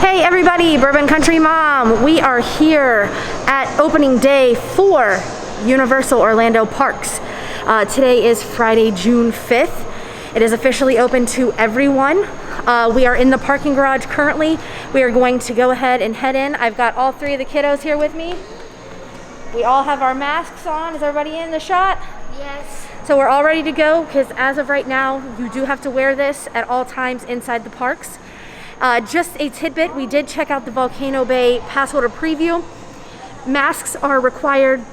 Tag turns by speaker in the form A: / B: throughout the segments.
A: Hey everybody, Bourbon Country Mom. We are here at opening day for Universal Orlando Parks. Today is Friday, June 5th. It is officially open to everyone. We are in the parking garage currently. We are going to go ahead and head in. I've got all three of the kiddos here with me. We all have our masks on. Is everybody in the shot?
B: Yes.
A: So we're all ready to go because as of right now, you do have to wear this at all times inside the parks. Just a tidbit, we did check out the Volcano Bay pass holder preview. Masks are required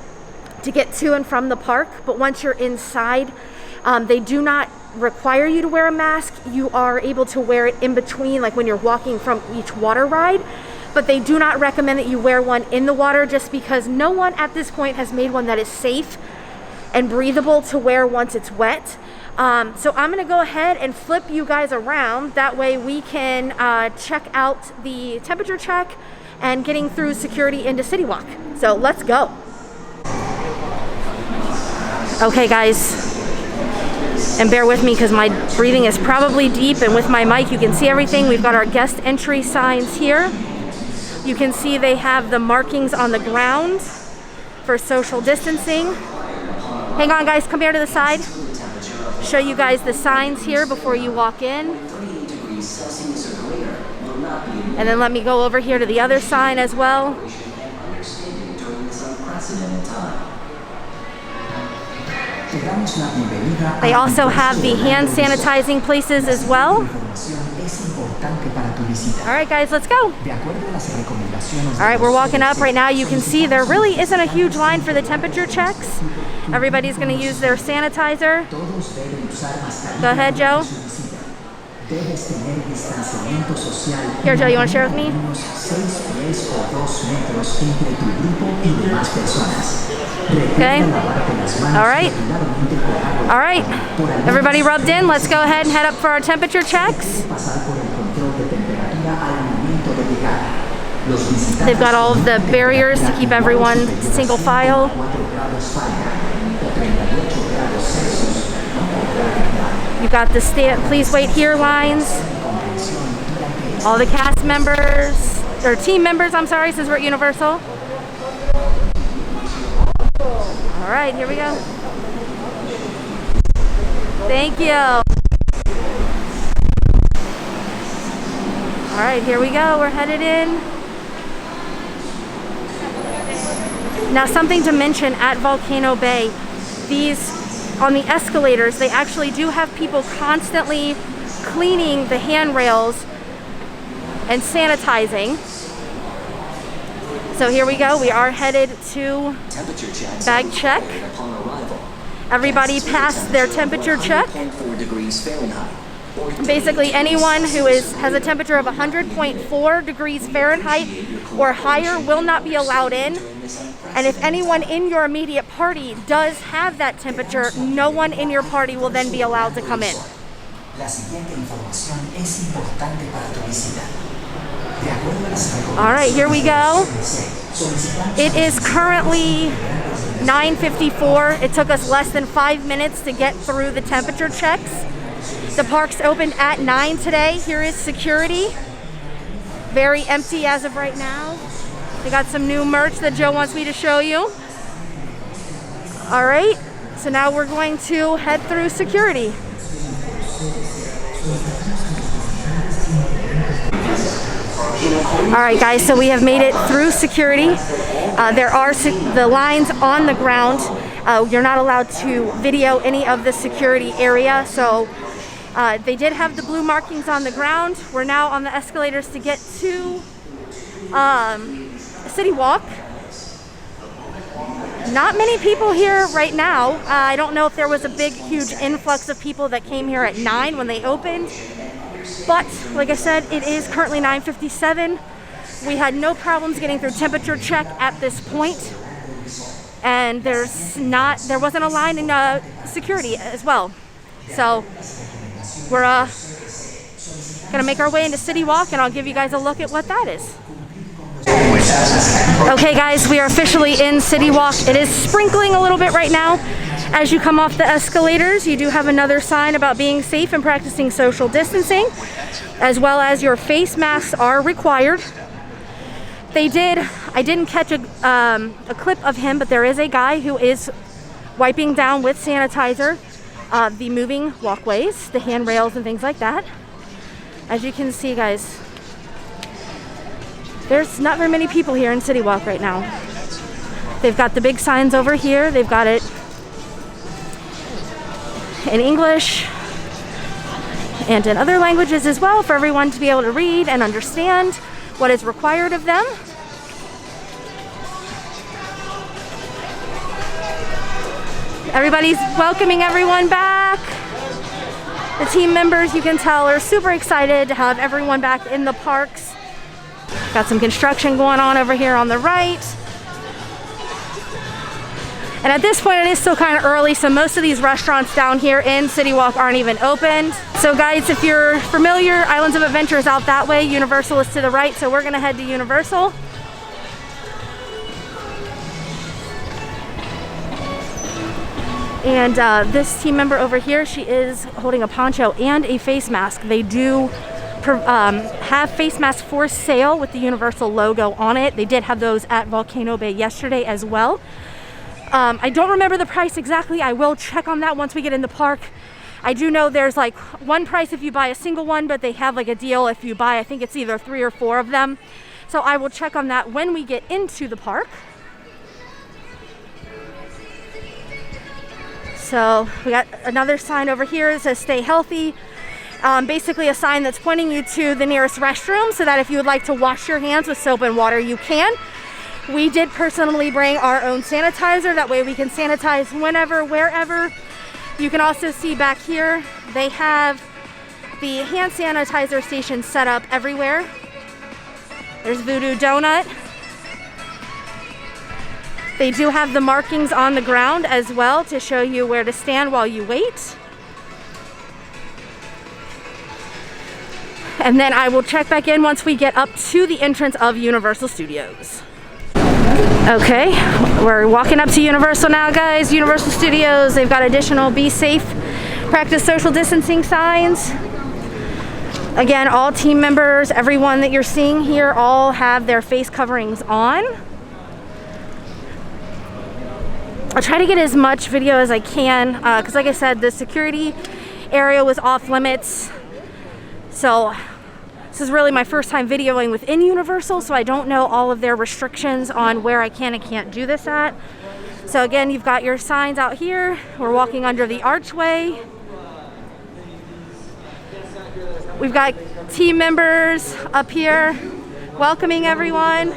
A: to get to and from the park, but once you're inside, they do not require you to wear a mask. You are able to wear it in between, like when you're walking from each water ride, but they do not recommend that you wear one in the water just because no one at this point has made one that is safe and breathable to wear once it's wet. So I'm gonna go ahead and flip you guys around. That way we can check out the temperature check and getting through security into CityWalk. So let's go. Okay guys, and bear with me because my breathing is probably deep, and with my mic you can see everything. We've got our guest entry signs here. You can see they have the markings on the ground for social distancing. Hang on guys, come here to the side. Show you guys the signs here before you walk in. And then let me go over here to the other sign as well. They also have the hand sanitizing places as well. All right guys, let's go. All right, we're walking up right now. You can see there really isn't a huge line for the temperature checks. Everybody's going to use their sanitizer. Go ahead, Joe. Here, Joe, you want to share with me? Okay. All right. All right. Everybody rubbed in. Let's go ahead and head up for our temperature checks. They've got all of the barriers to keep everyone single file. You've got the please wait here lines. All the cast members, or team members, I'm sorry, since we're at Universal. All right, here we go. Thank you. All right, here we go. We're headed in. Now, something to mention at Volcano Bay, on the escalators, they actually do have people constantly cleaning the handrails and sanitizing. So here we go. We are headed to bag check. Everybody passed their temperature check. Basically, anyone who has a temperature of 100.4 degrees Fahrenheit or higher will not be allowed in. And if anyone in your immediate party does have that temperature, no one in your party will then be allowed to come in. All right, here we go. It is currently 9:54. It took us less than 5 minutes to get through the temperature checks. The park's opened at 9 today. Here is security. Very empty as of right now. They got some new merch that Joe wants me to show you. All right, so now we're going to head through security. All right, guys, so we have made it through security. There are the lines on the ground. You're not allowed to video any of the security area, so they did have the blue markings on the ground. We're now on the escalators to get to CityWalk. Not many people here right now. I don't know if there was a big, huge influx of people that came here at 9 when they opened. But like I said, it is currently 9:57. We had no problems getting through temperature check at this point. And there wasn't a line in security as well. So we're gonna make our way into CityWalk, and I'll give you guys a look at what that is. Okay guys, we are officially in CityWalk. It is sprinkling a little bit right now As you come off the escalators, you do have another sign about being safe and practicing social distancing, as well as your face masks are required. I didn't catch a clip of him, but there is a guy who is wiping down with sanitizer the moving walkways, the handrails and things like that. As you can see, guys, there's not very many people here in CityWalk right now. They've got the big signs over here. They've got it in English and in other languages as well for everyone to be able to read and understand what is required of them. Everybody's welcoming everyone back. The team members, you can tell, are super excited to have everyone back in the parks. Got some construction going on over here on the right. And at this point, it is still kind of early, so most of these restaurants down here in CityWalk aren't even opened. So guys, if you're familiar, Islands of Adventure is out that way. Universal is to the right, so we're gonna head to Universal. And this team member over here, she is holding a poncho and a face mask. They do have face masks for sale with the Universal logo on it. They did have those at Volcano Bay yesterday as well. I don't remember the price exactly. I will check on that once we get in the park. I do know there's like one price if you buy a single one, but they have like a deal if you buy, I think it's either 3 or 4 of them. So I will check on that when we get into the park. So we got another sign over here that says stay healthy. Basically a sign that's pointing you to the nearest restroom so that if you would like to wash your hands with soap and water, you can. We did personally bring our own sanitizer. That way we can sanitize whenever, wherever. You can also see back here, they have the hand sanitizer station set up everywhere. There's Voodoo Donut. They do have the markings on the ground as well to show you where to stand while you wait. And then I will check back in once we get up to the entrance of Universal Studios. Okay, we're walking up to Universal now, guys. Universal Studios, they've got additional be safe, practice social distancing signs. Again, all team members, everyone that you're seeing here, all have their face coverings on. I'll try to get as much video as I can because like I said, the security area was off limits. So this is really my first time videoing within Universal, so I don't know all of their restrictions on where I can and can't do this at. So again, you've got your signs out here. We're walking under the archway. We've got team members up here welcoming everyone.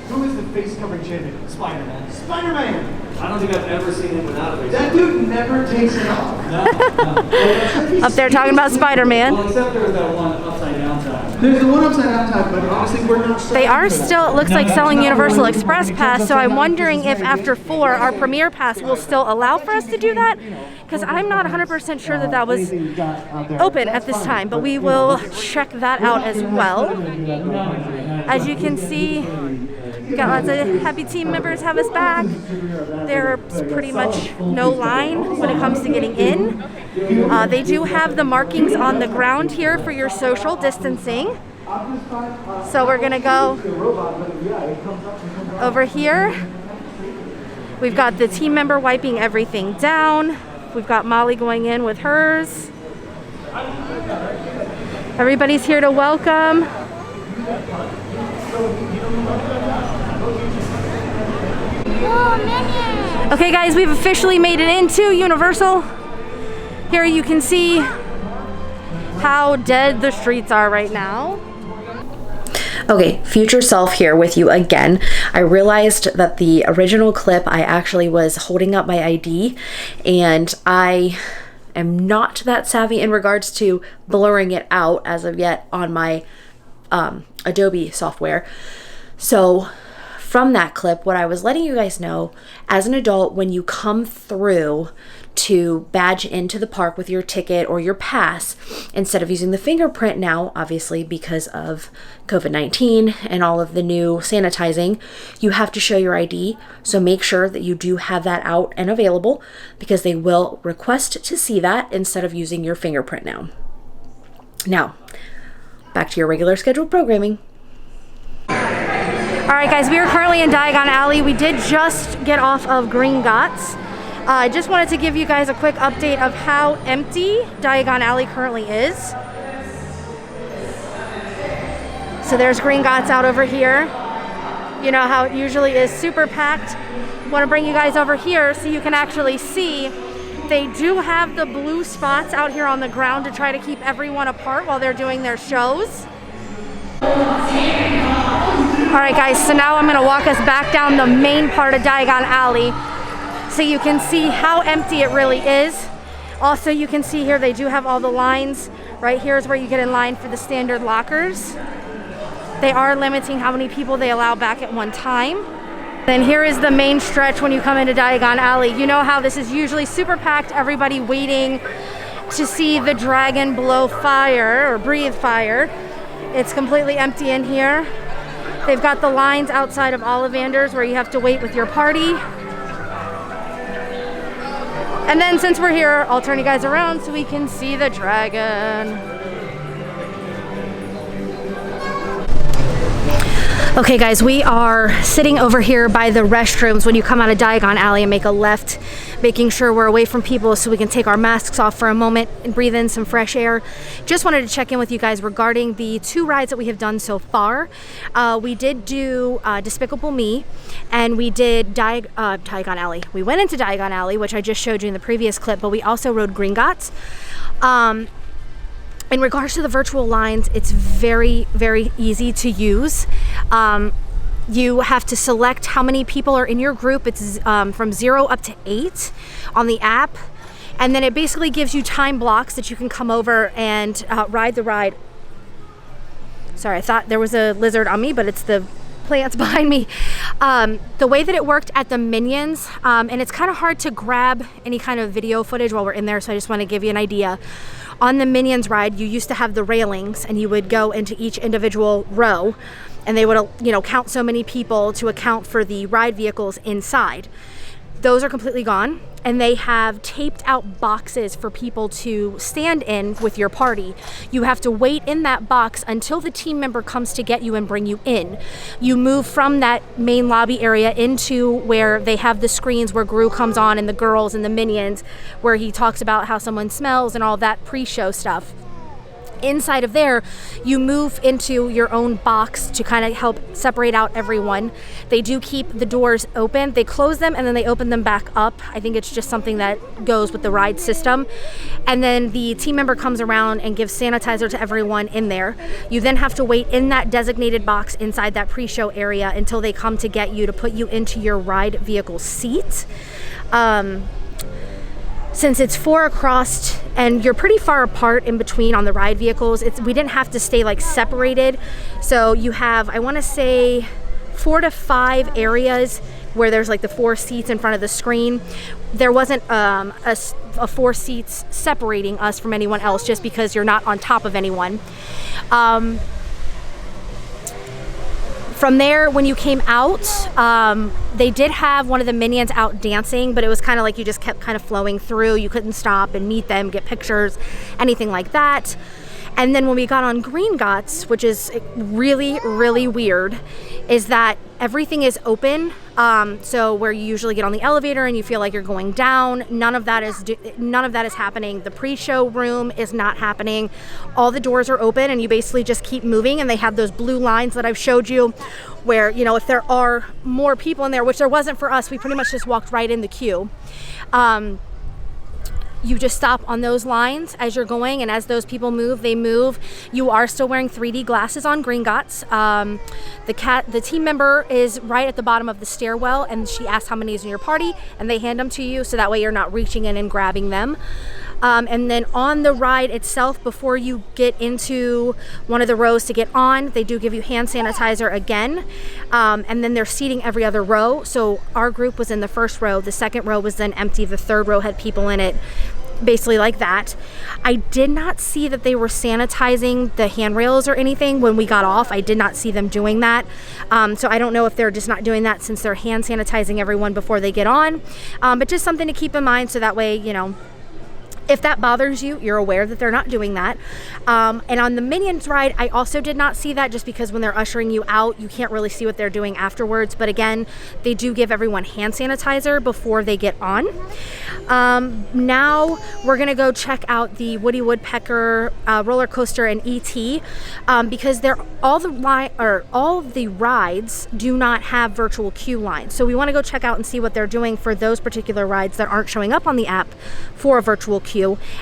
B: Who is the face covering champion? Spider-Man. Spider-Man!
C: I don't think I've ever seen him without a face.
B: That dude never takes it off.
C: No.
A: Up there talking about Spider-Man.
C: Well, except there was that one upside down time.
B: There's the one upside down time, but honestly, we're not.
A: They are still, it looks like, selling Universal Express Pass, so I'm wondering if after 4, our Premier Pass will still allow for us to do that, because I'm not 100% sure that that was open at this time, but we will check that out as well. As you can see, we've got lots of happy team members have us back. There's pretty much no line when it comes to getting in. They do have the markings on the ground here for your social distancing. So we're gonna go over here. We've got the team member wiping everything down. We've got Molly going in with hers. Everybody's here to welcome. Okay guys, we've officially made it into Universal. Here you can see how dead the streets are right now.
D: Okay, future self here with you again. I realized that the original clip I actually was holding up my ID, and I am not that savvy in regards to blurring it out as of yet on my Adobe software. So from that clip, what I was letting you guys know, as an adult, when you come through to badge into the park with your ticket or your pass, instead of using the fingerprint now, obviously because of COVID-19 and all of the new sanitizing, you have to show your ID. So make sure that you do have that out and available, because they will request to see that instead of using your fingerprint now. Now, back to your regular scheduled programming.
A: All right, guys, we are currently in Diagon Alley. We did just get off of Green Gots. I just wanted to give you guys a quick update of how empty Diagon Alley currently is. So there's Green Gots out over here. You know how it usually is super packed. Want to bring you guys over here so you can actually see. They do have the blue spots out here on the ground to try to keep everyone apart while they're doing their shows. All right, guys, so now I'm going to walk us back down the main part of Diagon Alley so you can see how empty it really is. Also, you can see here they do have all the lines. Right here is where you get in line for the standard lockers. They are limiting how many people they allow back at one time. Then here is the main stretch when you come into Diagon Alley. You know how this is usually super packed, everybody waiting to see the dragon blow fire or breathe fire. It's completely empty in here. They've got the lines outside of Ollivander's where you have to wait with your party. And then since we're here, I'll turn you guys around so we can see the dragon. Okay, guys, we are sitting over here by the restrooms when you come out of Diagon Alley and make a left, making sure we're away from people so we can take our masks off for a moment and breathe in some fresh air. Just wanted to check in with you guys regarding the 2 rides that we have done so far. We did do Despicable Me, and we did Diagon Alley. We went into Diagon Alley, which I just showed you in the previous clip, but we also rode Green Gots. In regards to the virtual lines, it's very, very easy to use. You have to select how many people are in your group. It's from 0 up to 8 on the app. And then it basically gives you time blocks that you can come over and ride the ride. Sorry, I thought there was a lizard on me, but it's the plants behind me. The way that it worked at the Minions, and it's kind of hard to grab any kind of video footage while we're in there, so I just want to give you an idea. On the Minions ride, you used to have the railings, and you would go into each individual row, and they would, count so many people to account for the ride vehicles inside. Those are completely gone, and they have taped out boxes for people to stand in with your party. You have to wait in that box until the team member comes to get you and bring you in. You move from that main lobby area into where they have the screens where Gru comes on and the girls and the Minions, where he talks about how someone smells and all that pre-show stuff. Inside of there, you move into your own box to kind of help separate out everyone. They do keep the doors open. They close them and then they open them back up. I think it's just something that goes with the ride system. And then the team member comes around and gives sanitizer to everyone in there. You then have to wait in that designated box inside that pre-show area until they come to get you to put you into your ride vehicle seat. Since it's 4 across and you're pretty far apart in between on the ride vehicles, we didn't have to stay like separated. So you have, I want to say 4 to 5 areas where there's like the 4 seats in front of the screen. There wasn't a 4 seats separating us from anyone else just because you're not on top of anyone. From there, when you came out, they did have one of the Minions out dancing, but it was kind of like you just kept kind of flowing through. You couldn't stop and meet them, get pictures, anything like that. And then when we got on Green Gots, which is really, really weird, is that everything is open. So where you usually get on the elevator and you feel like you're going down, none of that is happening. The pre-show room is not happening. All the doors are open and you basically just keep moving, and they have those blue lines that I've showed you where, if there are more people in there, which there wasn't for us, we pretty much just walked right in the queue. You just stop on those lines as you're going, and as those people move, they move. You are still wearing 3D glasses on Green Gots. The team member is right at the bottom of the stairwell, and she asks how many is in your party, and they hand them to you, so that way you're not reaching in and grabbing them. And then on the ride itself, before you get into one of the rows to get on, they do give you hand sanitizer again. And then they're seating every other row. So our group was in the first row. The second row was then empty. The third row had people in it, basically like that. I did not see that they were sanitizing the handrails or anything when we got off. I did not see them doing that. So I don't know if they're just not doing that since they're hand sanitizing everyone before they get on. But just something to keep in mind, so that way, you know, if that bothers you, you're aware that they're not doing that. And on the Minions ride, I also did not see that, just because when they're ushering you out, you can't really see what they're doing afterwards. But again, they do give everyone hand sanitizer before they get on. Now we're gonna go check out the Woody Woodpecker roller coaster and ET, because all of the rides do not have virtual queue lines. So we want to go check out and see what they're doing for those particular rides that aren't showing up on the app for a virtual queue.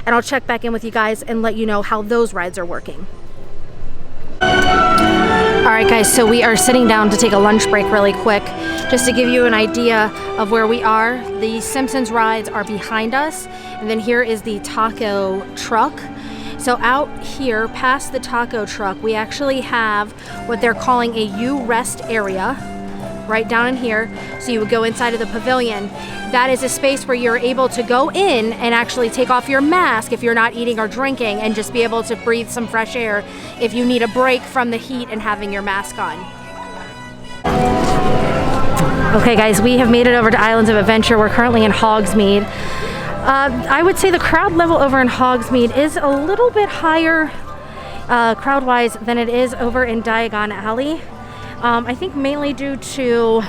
A: And I'll check back in with you guys and let you know how those rides are working. All right, guys, so we are sitting down to take a lunch break really quick, just to give you an idea of where we are. The Simpsons rides are behind us, and then here is the taco truck. So out here, past the taco truck, we actually have what they're calling a U-Rest area, right down in here. So you would go inside of the pavilion. That is a space where you're able to go in and actually take off your mask if you're not eating or drinking, and just be able to breathe some fresh air if you need a break from the heat and having your mask on. Okay guys, we have made it over to Islands of Adventure. We're currently in Hogsmeade. I would say the crowd level over in Hogsmeade is a little bit higher crowd-wise than it is over in Diagon Alley. I think mainly due to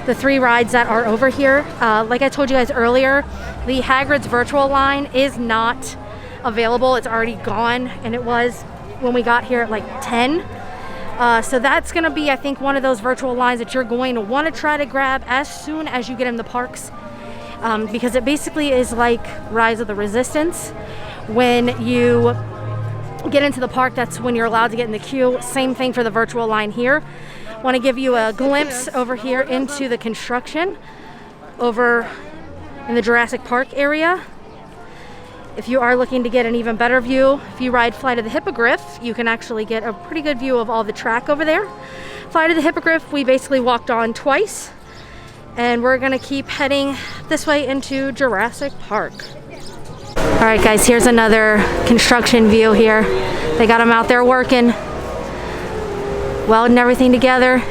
A: the 3 rides that are over here. Like I told you guys earlier, the Hagrid's virtual line is not available. It's already gone, and it was when we got here at like 10. So that's gonna be, I think, one of those virtual lines that you're going to want to try to grab as soon as you get in the parks, because it basically is like Rise of the Resistance. When you get into the park, that's when you're allowed to get in the queue. Same thing for the virtual line here. Want to give you a glimpse over here into the construction over in the Jurassic Park area. If you are looking to get an even better view, if you ride Flight of the Hippogriff, you can actually get a pretty good view of all the track over there. Flight of the Hippogriff, we basically walked on twice, and we're gonna keep heading this way into Jurassic Park. All right guys, here's another construction view here. They got them out there working, welding everything together.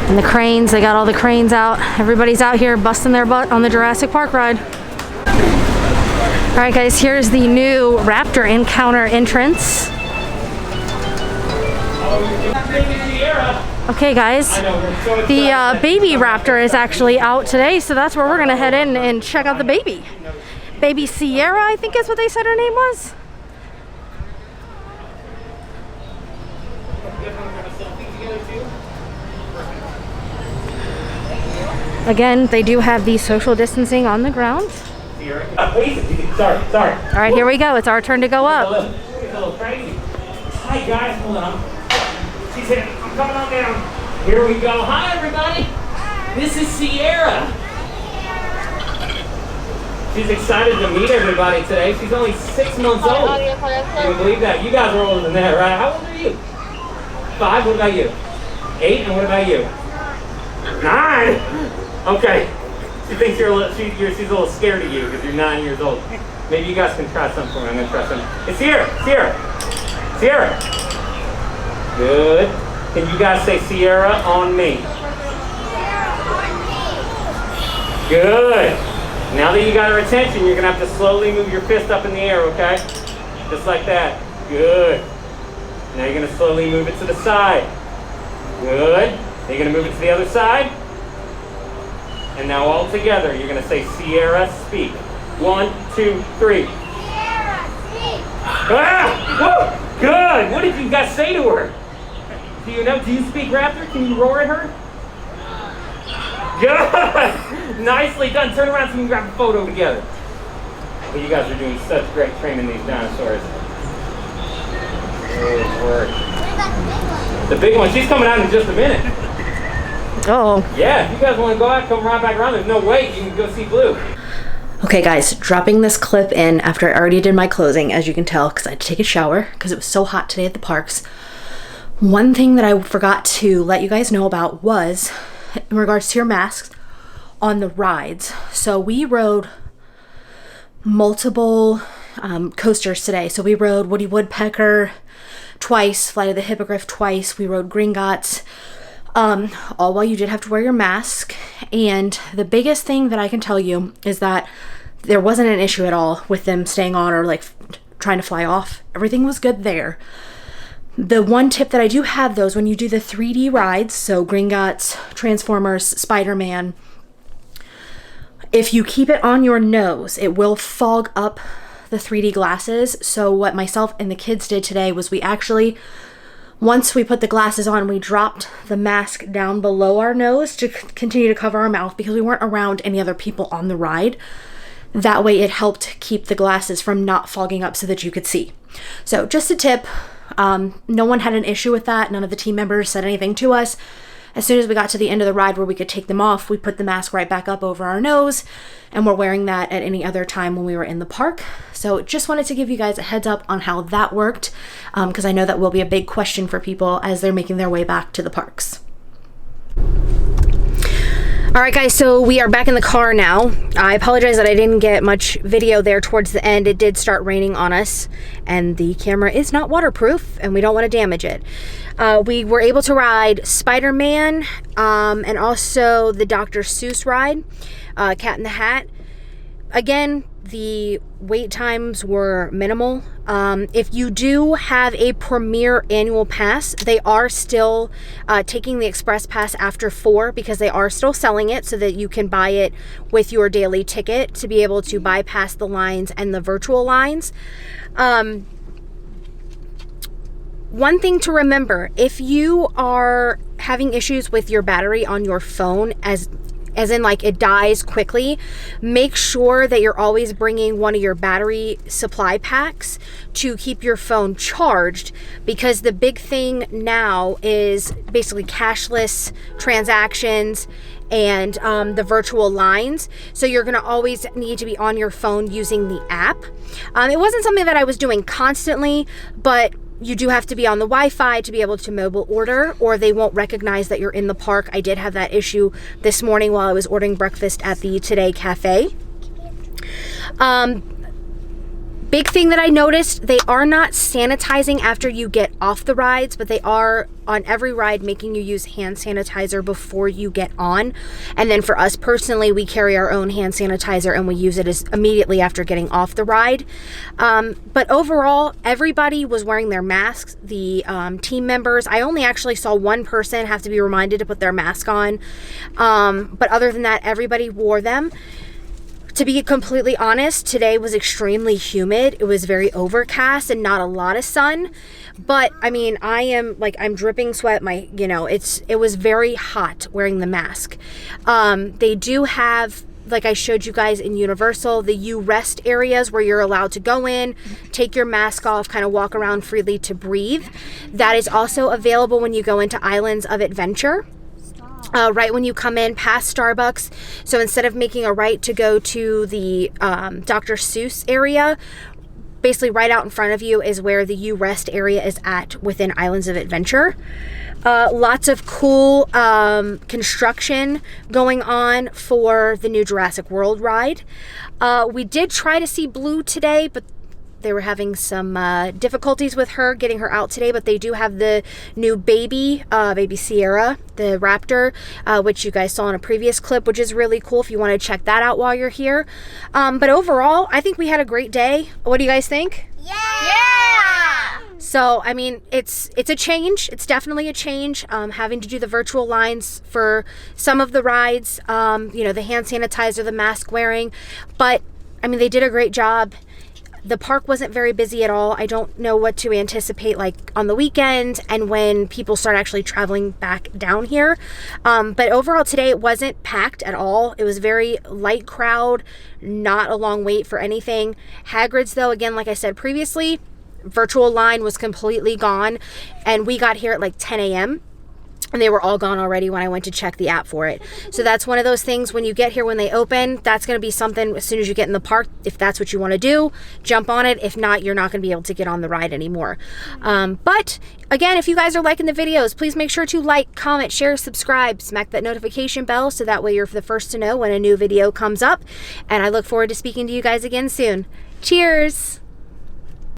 A: And the cranes, they got all the cranes out. Everybody's out here busting their butt on the Jurassic Park ride. All right guys, here's the new Raptor Encounter entrance. Okay guys, the baby raptor is actually out today, so that's where we're gonna head in and check out the baby. Baby Sierra, I think is what they said her name was. Again, they do have the social distancing on the ground.
C: Sorry.
A: All right, here we go. It's our turn to go up.
C: It's a little crazy. Hi guys, hold on. She's here. I'm coming on down. Here we go. Hi everybody. Hi. This is Sierra. She's excited to meet everybody today. She's only 6 months old. Can you believe that? You guys are older than that, right? How old are you? 5? What about you? 8? And what about you? 9? Okay. She thinks she's a little scared of you because you're 9 years old. Maybe you guys can try something for me. I'm gonna try something. It's Sierra. Good. Can you guys say Sierra on me? Good. Now that you got her attention, you're gonna have to slowly move your fist up in the air, okay? Just like that. Good. Now you're gonna slowly move it to the side. Good. Now you're gonna move it to the other side. And now all together, you're gonna say Sierra, speak. 1, 2, 3.
E: Sierra, speak.
C: Ah! Whoa! Good. What did you guys say to her? Do you know? Do you speak Raptor? Can you roar at her? Good. Nicely done. Turn around so we can grab a photo together. Well, you guys are doing such great training these dinosaurs. Good work.
E: What about the big one?
C: The big one, she's coming out in just a minute.
A: Oh.
C: Yeah, if you guys want to go out, come right back around. There's no wait. You can go see Blue.
D: Okay guys, dropping this clip in after I already did my closing, as you can tell, because I had to take a shower because it was so hot today at the parks. One thing that I forgot to let you guys know about was in regards to your masks on the rides. So we rode multiple coasters today. So we rode Woody Woodpecker twice, Flight of the Hippogriff twice, we rode Gringotts, all while you did have to wear your mask. And the biggest thing that I can tell you is that there wasn't an issue at all with them staying on or like trying to fly off. Everything was good there. The one tip that I do have though is when you do the 3D rides, so Gringotts, Transformers, Spider-Man, if you keep it on your nose, it will fog up the 3D glasses. So what myself and the kids did today was we actually, once we put the glasses on, we dropped the mask down below our nose to continue to cover our mouth because we weren't around any other people on the ride. That way it helped keep the glasses from not fogging up so that you could see. So just a tip, no one had an issue with that. None of the team members said anything to us. As soon as we got to the end of the ride where we could take them off, we put the mask right back up over our nose, and we're wearing that at any other time when we were in the park. So just wanted to give you guys a heads up on how that worked, because I know that will be a big question for people as they're making their way back to the parks. All right, guys, so we are back in the car now. I apologize that I didn't get much video there towards the end. It did start raining on us, and the camera is not waterproof, and we don't want to damage it. We were able to ride Spider-Man and also the Dr. Seuss ride, Cat in the Hat. Again, the wait times were minimal. If you do have a Premier annual pass, they are still taking the Express Pass after 4 because they are still selling it so that you can buy it with your daily ticket to be able to bypass the lines and the virtual lines. One thing to remember, if you are having issues with your battery on your phone, as in like it dies quickly, make sure that you're always bringing one of your battery supply packs to keep your phone charged, because the big thing now is basically cashless transactions and the virtual lines. So you're gonna always need to be on your phone using the app. It wasn't something that I was doing constantly, but you do have to be on the Wi-Fi to be able to mobile order, or they won't recognize that you're in the park. I did have that issue this morning while I was ordering breakfast at the Today Cafe. Big thing that I noticed, they are not sanitizing after you get off the rides, but they are on every ride making you use hand sanitizer before you get on. And then for us personally, we carry our own hand sanitizer and we use it immediately after getting off the ride. But overall, everybody was wearing their masks. The team members, I only actually saw one person have to be reminded to put their mask on. But other than that, everybody wore them. To be completely honest, today was extremely humid. It was very overcast and not a lot of sun. But I mean, I'm dripping sweat. It was very hot wearing the mask. They do have, like I showed you guys in Universal, the you rest areas where you're allowed to go in, take your mask off, kind of walk around freely to breathe. That is also available when you go into Islands of Adventure. Right when you come in past Starbucks. So instead of making a right to go to the Dr. Seuss area, basically right out in front of you is where the you rest area is at within Islands of Adventure. Lots of cool construction going on for the new Jurassic World ride. We did try to see Blue today, but they were having some difficulties with her, getting her out today, but they do have the new baby Sierra, the raptor, which you guys saw in a previous clip, which is really cool if you want to check that out while you're here. But overall, I think we had a great day. What do you guys think?
E: Yeah!
D: So, I mean, it's a change. It's definitely a change, having to do the virtual lines for some of the rides, the hand sanitizer, the mask wearing, but I mean, they did a great job. The park wasn't very busy at all. I don't know what to anticipate like on the weekend and when people start actually traveling back down here. But overall today it wasn't packed at all. It was very light crowd, not a long wait for anything. Hagrid's though, again, like I said previously, virtual line was completely gone and we got here at like 10 a.m.
A: and they were all gone already when I went to check the app for it. So that's one of those things when you get here, when they open, that's going to be something as soon as you get in the park, if that's what you want to do, jump on it. If not, you're not going to be able to get on the ride anymore. But again, if you guys are liking the videos, please make sure to like, comment, share, subscribe, smack that notification bell so that way you're the first to know when a new video comes up. And I look forward to speaking to you guys again soon. Cheers!